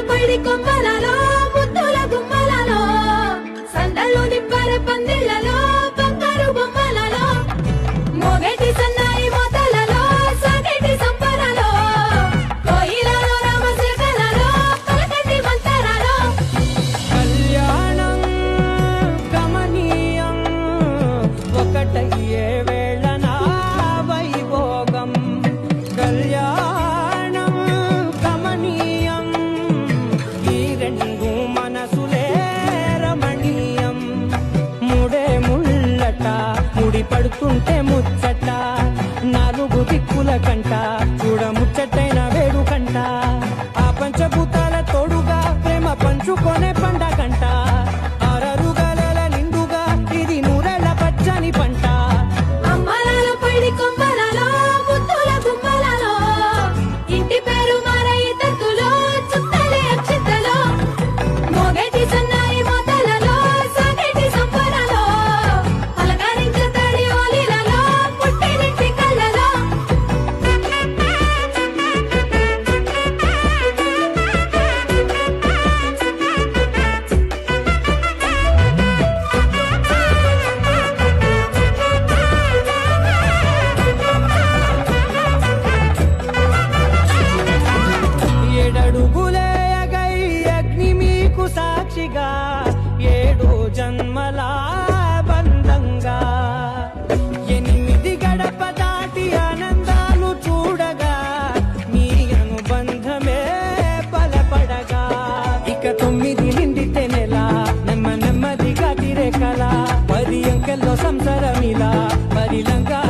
పడి కొమ్మలలో ముద్దుల గుమ్మలలో సందళ్ళు నిప్పర పందిళ్లలో బంగారు బొమ్మలలో మోగేటి సన్నాయి మోతలలో సాగేటి సంబరాలో కోయిలలో రామశేఖరలో పలకటి మంతరాలో కళ్యాణం గమనీయం ఒకటయ్యే వేళనా వైభోగం కళ్యాణం గమనీయం ఈ రెండు మనసులే రమణీయం ముడే ముళ్ళట ముడి పడుతుంటే ముచ్చట నాలుగు దిక్కుల కంట చూడ ముచ్చటైన వేడు కంట ఆ పంచభూతాల తోడుగా ప్రేమ పంచుకొనే పండగంట ఆరరుగల నిండుగా ఇది నూరెళ్ళ పచ్చని పంట అమ్మలాల పడి కొమ్మలలో ముద్దుల గుమ్మలలో ఇంటి పేరు మారయి తత్తులో చుట్టలే అక్షింతలో మోగేటి సన్నాయి మోతలలో సాగేటి సంబరాలో పలకరించే తడి ఓలిలలో పుట్టినింటి కళ్ళలో ఏడడుగులే ఎగై అగ్ని మీకు సాక్షిగా ఏడు జన్మల బంధంగా ఎనిమిది గడప దాటి ఆనందాలు చూడగా మీ అనుబంధమే బలపడగా ఇక 9 నిండితే నెల నెమ్మదిగా తిరే కల 10 అంకెల్లో సంసారమిలా పరిలంగా